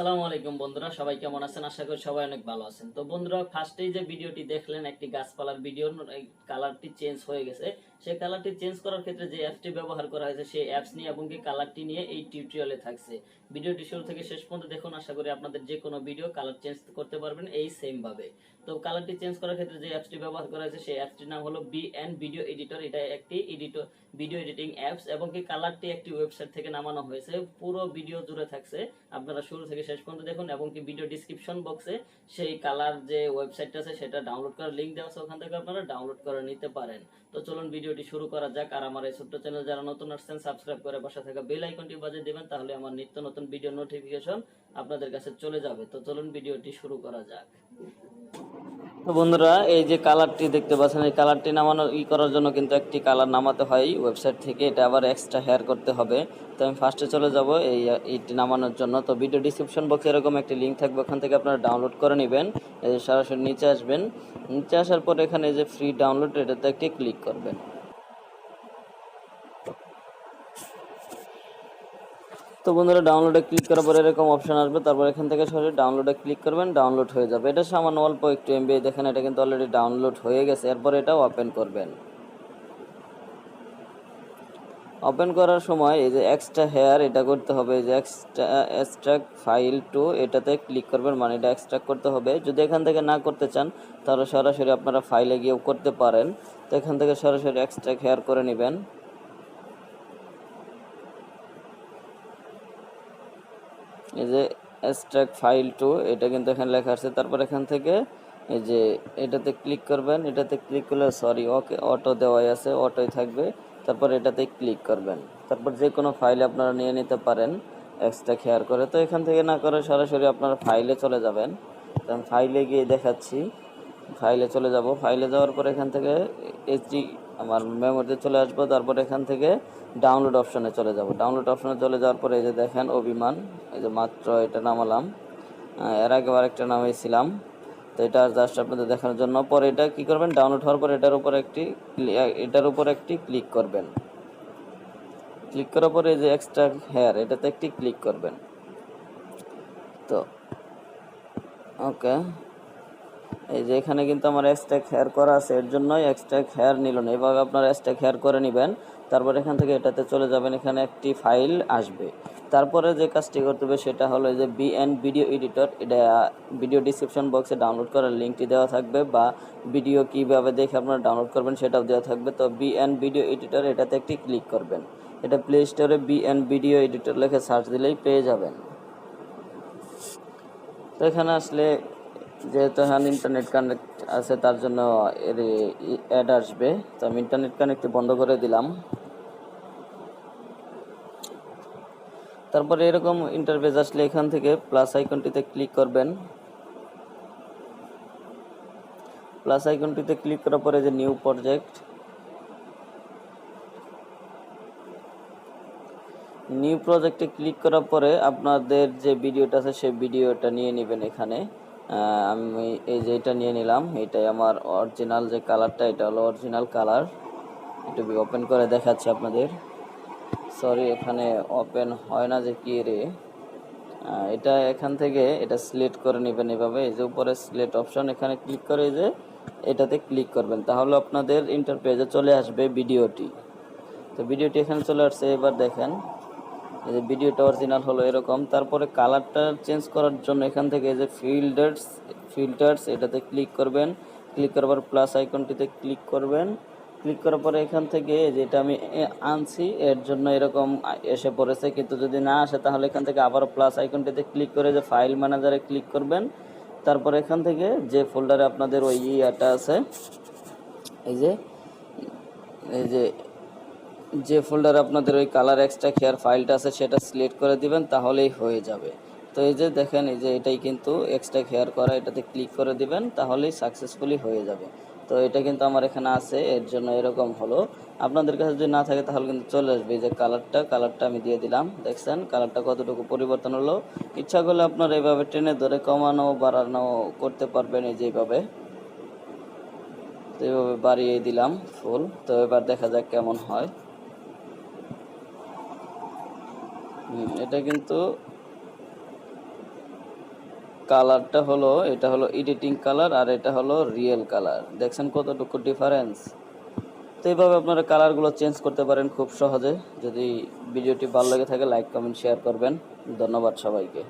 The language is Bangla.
আসসালামু আলাইকুম বন্ধুরা, সবাই কেমন আছেন? আশা করি সবাই অনেক ভালো আছেন। তো বন্ধুরা, ফার্স্টেই যে ভিডিওটি দেখলেন একটি গাছপালার ভিডিও, কালারটি চেঞ্জ হয়ে গেছে। সেই কালারটি চেঞ্জ করার ক্ষেত্রে যে অ্যাপসটি ব্যবহার করা হয়েছে সেই অ্যাপস নিয়ে এবং কি কালারটি নিয়ে এই টিউটোরিয়ালে থাকছে। ভিডিওটি শুরু থেকে শেষ পর্যন্ত দেখুন, আশা করি আপনাদের যে কোনো ভিডিও কালার চেঞ্জ করতে পারবেন এই সেম ভাবে। তো কালারটি চেঞ্জ করার ক্ষেত্রে যে অ্যাপসটি ব্যবহার করা হয়েছে সেই অ্যাপসটির নাম হলো বিএন ভিডিও এডিটর। এটা একটি ভিডিও এডিটিং অ্যাপস এবং কি কালারটি একটি ওয়েবসাইট থেকে নামানো হয়েছে। পুরো ভিডিও জুড়ে থাকছে, আপনারা শুরু থেকে শেষ পর্যন্ত দেখুন এবং কি ভিডিও ডিসক্রিপশন বক্সে সেই কালার যে ওয়েবসাইটটা আছে সেটা ডাউনলোড করার লিংক দেওয়া আছে, ওখান থেকে আপনারা ডাউনলোড করে নিতে পারেন। তো চলুন ভিডিওটি শুরু করা যাক। আর আমার এই ছোট্ট চ্যানেল যারা নতুন আসছেন, সাবস্ক্রাইব করে পাশে থাকা বেল আইকনটি বাজিয়ে দিবেন, তাহলে আমার নিত্য নতুন ভিডিও নোটিফিকেশন আপনাদের কাছে চলে যাবে। তো চলুন ভিডিওটি শুরু করা যাক। তো বন্ধুরা, এই যে কালারটি দেখতে পাচ্ছেন, এই কালারটি নামানো করার জন্য কিন্তু একটি কালার নামাতে হয় ওয়েবসাইট থেকে, এটা আবার এক্সট্রা হেয়ার করতে হবে। তো আমি ফার্স্টে চলে যাব এইটি নামানোর জন্য। তো ভিডিও ডিসক্রিপশন বক্সে এরকম একটি লিঙ্ক থাকবে, ওখান থেকে আপনারা ডাউনলোড করে নেবেন। এই সরাসরি নিচে আসবেন, নিচে আসার পর এখানে যে ফ্রি ডাউনলোড এটাতে একটি ক্লিক করবেন। তো বন্ধুরা, ডাউনলোডে ক্লিক করার পরে এরকম অপশন আসবে, তারপর এখান থেকে সরাসরি ডাউনলোডে ক্লিক করবেন, ডাউনলোড হয়ে যাবে। এটা সামান্য অল্প একটু এমবি, দেখেন এটা কিন্তু অলরেডি ডাউনলোড হয়ে গেছে। এরপর এটা ওপেন করবেন। ওপেন করার সময় এই যে এক্সট্রা হেয়ার এটা করতে হবে, এই যে এক্সট্রাক্ট ফাইল টু এটাতে ক্লিক করবেন, মানে এটা এক্সট্রাক্ট করতে হবে। যদি এখান থেকে না করতে চান তাহলে সরাসরি আপনারা ফাইলে গিয়েও করতে পারেন। তো এখান থেকে সরাসরি এক্সট্রাক্ট হেয়ার করে নেবেন। এই যে এক্সট্রাক্ট ফাইল টু এটা কিন্তু এখানে লেখা আছে। তারপর এখান থেকে এই যে এটাতে ক্লিক করবেন, এটাতে ক্লিক করলে ওকে অটো দেওয়াই আছে, অটোই থাকবে। তারপর এটাতে ক্লিক করবেন, তারপর যে কোনো ফাইলে আপনারা নিয়ে নিতে পারেন এক্সট্রাক্ট হেয়ার করে। তো এখান থেকে না করে সরাসরি আপনারা ফাইলে চলে যাবেন। তো আমি ফাইলে গিয়ে দেখাচ্ছি, ফাইলে চলে যাব। ফাইলে যাওয়ার পর এখান থেকে এইচডি আমার মেমোরিতে চলে আসবো। তারপর এখান থেকে ডাউনলোড অপশনে চলে যাব। ডাউনলোড অপশনে চলে যাওয়ার পরে এই যে দেখেন অভিমান, এই যে মাত্র এটা নামালাম, এর আগে আরেকটা নামিয়েছিলাম। তো এটা জাস্ট আপনাদের দেখানোর জন্য। পরে এটা কি করবেন, ডাউনলোড হওয়ার পর এটার উপর একটি ক্লিক করবেন। ক্লিক করার পরে এই যে এক্সট্রা হেয়ার এটাতে একটি ক্লিক করবেন। তো ওকে, এই যে এখানে কিন্তু আমার এক্সট্রাক্ট হেয়ার করা আছে, এর জন্যই এক্সট্রাক্ট হেয়ার নিল না। এভাবে আপনারা এক্সট্রাক্ট হেয়ার করে নেবেন। তারপর এখান থেকে এটাতে চলে যাবেন, এখানে একটি ফাইল আসবে। তারপরে যে কাজটি করতে হবে সেটা হলো যে বিএন ভিডিও এডিটর, এটা ভিডিও ডিসক্রিপশন বক্সে ডাউনলোড করার লিঙ্কটি দেওয়া থাকবে, বা ভিডিও কীভাবে দেখে আপনারা ডাউনলোড করবেন সেটাও দেওয়া থাকবে। তো বিএন ভিডিও এডিটর এটাতে একটি ক্লিক করবেন। এটা প্লে স্টোরে বিএন ভিডিও এডিটর লিখে সার্চ দিলেই পেয়ে যাবেন। তো এখানে আসলে যেহেতু এখন ইন্টারনেট কানেক্ট আছে তার জন্য এর অ্যাড আসবে। তো আমি ইন্টারনেট কানেক্ট বন্ধ করে দিলাম। তারপরে এরকম ইন্টারফেস আসলে এখান থেকে প্লাস আইকনটিতে ক্লিক করবেন। প্লাস আইকনটিতে ক্লিক করার পরে যে নিউ প্রজেক্ট, নিউ প্রজেক্টে ক্লিক করার পরে আপনাদের যে ভিডিওটা আছে সেই ভিডিওটা নিয়ে নেবেন। এখানে আমি এই যে এটা নিয়ে নিলাম, এটাই আমার অরিজিনাল যে কালারটা, এটা হলো অরিজিনাল কালার। একটু ওপেন করে দেখাচ্ছি আপনাদের। সরি, এখানে ওপেন হয় না যে কি রে। এটা এখান থেকে এটা সিলেক্ট করে নেবেন এভাবে, এই যে উপরে সিলেক্ট অপশন, এখানে ক্লিক করে এই যে এটাতে ক্লিক করবেন, তাহলে আপনাদের ইন্টারপেজে চলে আসবে ভিডিওটি। তো ভিডিওটি এখানে চলে আসছে। এবার দেখেন এই যে ভিডিওটা অরিজিনাল হলো এরকম। তারপরে কালারটা চেঞ্জ করার জন্য এখান থেকে এই যে ফিল্টার্স এটাতে ক্লিক করবেন। ক্লিক করার পর প্লাস আইকনটিতে ক্লিক করবেন। ক্লিক করার পরে এখান থেকে যেটা আমি আনছি এর জন্য এরকম এসে পড়েছে, কিন্তু যদি না আসে তাহলে এখান থেকে আবারও প্লাস আইকনটিতে ক্লিক করে যে ফাইল ম্যানেজারে ক্লিক করবেন। তারপর এখান থেকে যে ফোল্ডারে আপনাদের ওই ইয়াটা আছে, এই যে যে ফোল্ডারে আপনাদের ওই কালার এক্সট্রা হেয়ার ফাইলটা আছে সেটা সিলেক্ট করে দিবেন, তাহলেই হয়ে যাবে। তো এই যে দেখেন এই যে এটাই কিন্তু এক্সট্রা হেয়ার করা, এটাতে ক্লিক করে দিবেন, তাহলেই সাকসেসফুলি হয়ে যাবে। তো এটা কিন্তু আমার এখানে আছে, এর জন্য এরকম হলো। আপনাদের কাছে যদি না থাকে তাহলে কিন্তু চলে আসবে। এই যে কালারটা আমি দিয়ে দিলাম, দেখছেন কালারটা কতটুকু পরিবর্তন হলো। ইচ্ছা করলে আপনারা এইভাবে টেনে ধরে কমানো বাড়ানো করতে পারবেন, এই যে এইভাবে। তো এইভাবে বাড়িয়ে দিলাম ফুল। তো এবার দেখা যাক কেমন হয়। এটা কিন্তু কালারটা হলো, এটা হলো এডিটিং কালার আর এটা হলো রিয়েল কালার। দেখছেন কতটুকু ডিফারেন্স? তো এইভাবে আপনারা কালারগুলো চেঞ্জ করতে পারেন খুব সহজে। যদি ভিডিওটি ভালো লেগে থাকে লাইক কমেন্ট শেয়ার করবেন। ধন্যবাদ সবাইকে।